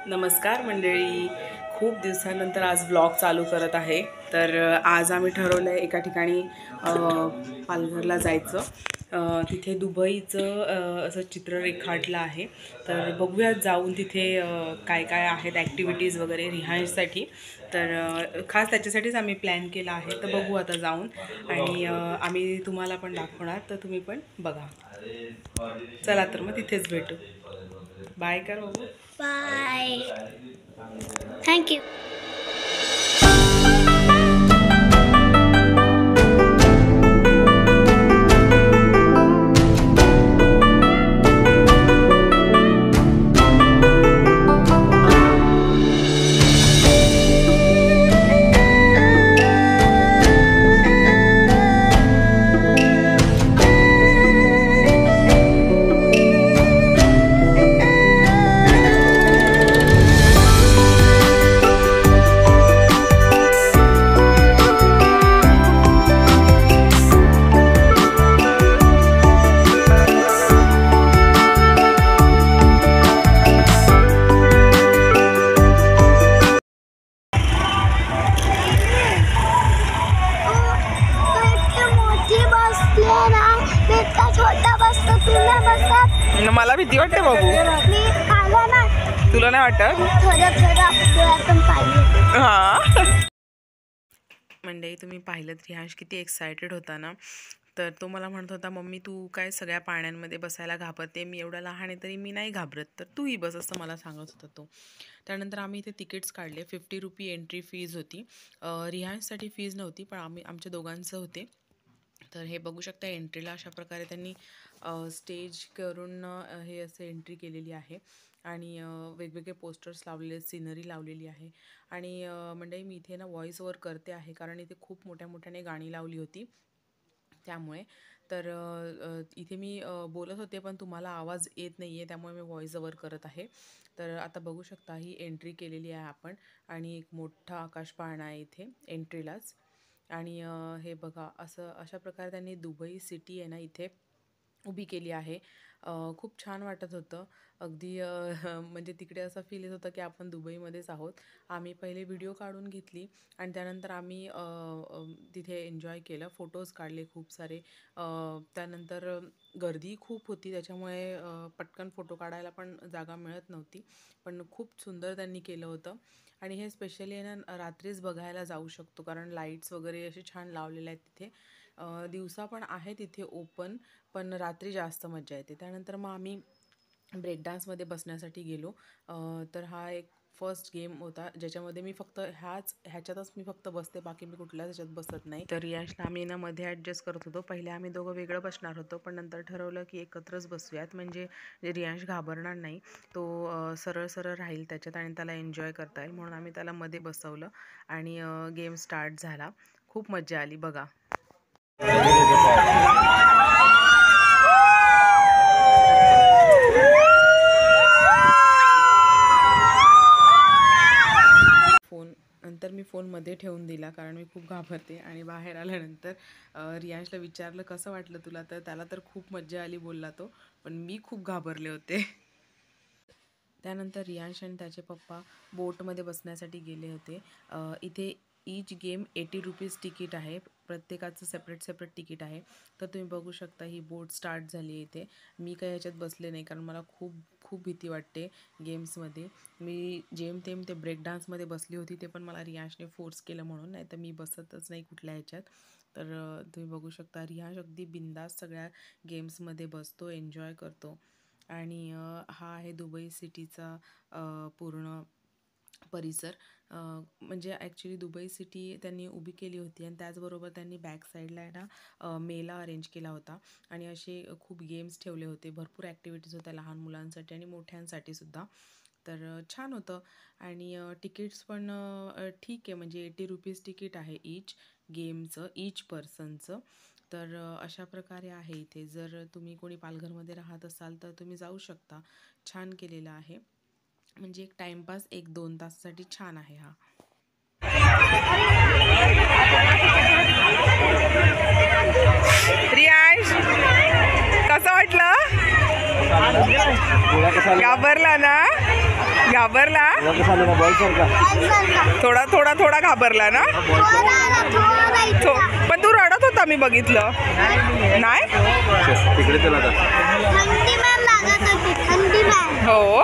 नमस्कार मंडळी, खूप दिवसानंतर आज व्लॉग चालू करत आहे. तर आज आम्ही ठरवलं आहे एका ठिकाणी पालघरला जायचं. तिथे दुबईचं असं चित्र रेखाटलं आहे. तर बघूयात जाऊन तिथे काय काय आहेत ॲक्टिव्हिटीज वगैरे रिहायसाठी. तर खास त्याच्यासाठीच आम्ही प्लॅन केला आहे. तर बघू आता जाऊन, आणि आम्ही तुम्हाला पण दाखवणार, तर तुम्ही पण बघा. चला तर मग तिथेच भेटू. बाय कर बाबू. Bye. Thank you. मला भीती वाटते बाबू. तुला नाही वाटत? हा मंडळी, तुम्ही पाहिलं रिहांश किती एक्सायटेड होता ना. तर तो मला म्हणत होता, मम्मी तू काय सगळ्या पाण्यांमध्ये बसायला घाबरते, मी एवढा लहान आहे तरी मी नाही घाबरत, तर तूही बस, असं मला सांगत होता तो. त्यानंतर आम्ही इथे तिकीट्स काढले. 50 रुपये एंट्री फीज होती. रिहांशसाठी फीज नव्हती, पण आमच्या दोघांचं होते. तर हे बघू शकता, एंट्रीला अशा प्रकारे त्यांनी स्टेज करून हे असं एंट्री केलेली आहे. आणि वेगवेगळे पोस्टर्स लावलेले, सिनरी लावलेली आहे. आणि म्हणजे मी इथे ना व्हॉइस ओव्हर करते आहे, कारण इथे खूप मोठ्याने गाणी लावली होती त्यामुळे. तर इथे मी बोलत होते, पण तुम्हाला आवाज येत नाही आहे, त्यामुळे मी व्हॉइस ओव्हर करत आहे. तर आता बघू शकता, ही एंट्री केलेली आहे आपण, आणि एक मोठा आकाश पाळणा आहे इथे एंट्रीलाच. आणि हे बघा, अशा प्रकारे त्यांनी दुबई सिटी आहे ना इथे उभी केली आहे. खूप छान वाटत होतं अगदी. म्हणजे तिकडे असं फील येत होतं की आपण दुबईमध्येच आहोत. आम्ही पहिले व्हिडिओ काढून घेतली, आणि त्यानंतर आम्ही तिथे एन्जॉय केलं, फोटोज काढले खूप सारे. त्यानंतर गर्दी खूप होती, त्याच्यामुळे पटकन फोटो काढायला पण जागा मिळत नव्हती. पण खूप सुंदर त्यांनी केलं होतं. आणि हे स्पेशली आहे ना रात्रीच बघायला जाऊ शकतो, कारण लाईट्स वगैरे असे छान लावलेले आहेत तिथे. दिवसा पण आहे तिथे ओपन, पण रात्री जास्त मजा येते. त्यानंतर मग आम्ही ब्रेक डान्समध्ये बसण्यासाठी गेलो. तर हा एक फर्स्ट गेम होता, ज्याच्यामध्ये मी फक्त ह्याच्यातच मी फक्त बसते, बाकी मी कुठल्याच ह्याच्यात बसत नाही. तर यशला आम्ही ना मध्ये ॲडजस्ट करत होतो. पहिले आम्ही दोघं वेगळं बसणार होतो, पण नंतर ठरवलं की एकत्रच बसूयात, म्हणजे रियांश घाबरणार नाही, तो सरळ राहील त्याच्यात आणि त्याला एन्जॉय करता येईल, म्हणून आम्ही त्याला मध्ये बसवलं. आणि गेम स्टार्ट झाला. खूप मजा आली बघा. नंतर मी फोन मध्ये ठेवून दिला, कारण मी खूप घाबरते. आणि बाहेर आल्यानंतर रियांशला विचारलं कसं वाटलं तुला, तर त्याला तर खूप मजा आली बोलला तो, पण मी खूप घाबरले होते. त्यानंतर रियांश आणि त्याचे पप्पा बोटमध्ये बसण्यासाठी गेले होते. इथे ईच गेम 80 रुपीज तिकीट आहे, प्रत्येकाचं सेपरेट तिकीट आहे. तर तुम्ही बघू शकता, ही बोट स्टार्ट झाली आहे इथे. मी काही याच्यात बसले नाही, कारण मला खूप भीती वाटते गेम्समध्ये. मी जेमतेम ते ब्रेक डान्समध्ये बसली होती, ते पण मला रियांशने फोर्स केलं म्हणून, नाही तर मी बसतच नाही कुठल्या ह्याच्यात. तर तुम्ही बघू शकता, रियांश अगदी बिंदास सगळ्या गेम्समध्ये बसतो, एन्जॉय करतो. आणि हा आहे दुबई सिटीचा पूर्ण परिसर. म्हणजे ॲक्च्युली दुबई सिटी त्यांनी उभी केली होती, आणि त्याचबरोबर त्यांनी बॅक साईडला आहे ना मेला अरेंज केला होता, आणि असे खूप गेम्स ठेवले होते, भरपूर ॲक्टिव्हिटीज होत्या लहान मुलांसाठी आणि मोठ्यांसाठी सुद्धा. तर छान होतं. आणि तिकीट्स पण ठीक आहे, म्हणजे 80 रुपीज तिकीट आहे ईच गेमचं, ईच पर्सनचं. तर अशा प्रकारे आहे इथे. जर तुम्ही कोणी पालघरमध्ये राहत असाल तर तुम्ही जाऊ शकता. छान केलेलं आहे, म्हणजे एक टाइमपास 1-2 तासासाठी छान आहे हा. रियांश कसं वाटलं? घाबरला ना? घाबरला थोडा थोडा थोडा घाबरला ना पण तू रडत होता मी बघितलं नाही हो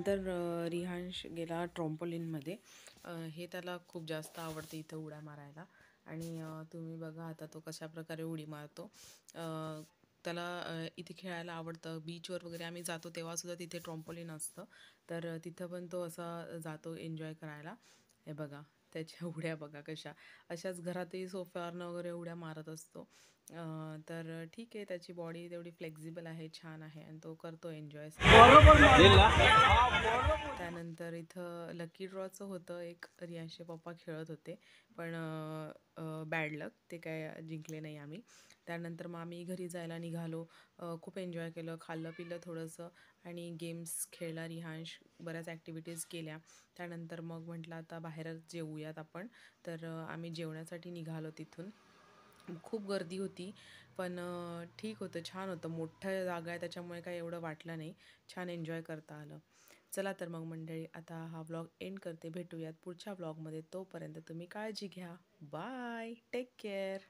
नंतर रिहांश गेला ट्रॉम्पोलिनमध्ये हे त्याला खूप जास्त आवडतं इथं उड्या मारायला आणि तुम्ही बघा आता तो कशा प्रकारे उडी मारतो त्याला इथे खेळायला आवडतं बीचवर वगैरे आम्ही जातो तेव्हासुद्धा तिथे ट्रॉम्पोलिन असतं तर तिथं पण तो असा जातो एन्जॉय करायला हे बघा त्याच्या उड्या बघा कशा अशाच घरातही सोफ्यावरनं वगैरे उड्या मारत असतो तर ठीक आहे त्याची बॉडी तेवढी फ्लेक्झिबल आहे छान आहे आणि तो करतो एन्जॉय त्यानंतर इथं लकी ड्रॉचं होतं एक रियांशचे पप्पा खेळत होते पण बॅड लक ते काय जिंकले नाही आम्ही त्यानंतर मग आम्ही घरी जायला निघालो खूप एन्जॉय केलं खाल्लं पिलं थोडंसं आणि गेम्स खेळला रिहांश बऱ्याच ॲक्टिव्हिटीज केल्या त्यानंतर मग म्हटलं आता बाहेरच जेवूयात आपण तर आम्ही जेवण्यासाठी निघालो तिथून खूप गर्दी होती पण ठीक होतं छान होतं मोठं जागा आहे त्याच्यामुळे काही एवढं वाटलं नाही छान एन्जॉय करता आलं चला तर मग मंडळी आता हा व्लॉग एंड करते भेटूयात पुढच्या व्लॉगमध्ये तोपर्यंत तुम्ही काळजी घ्या बाय टेक केअर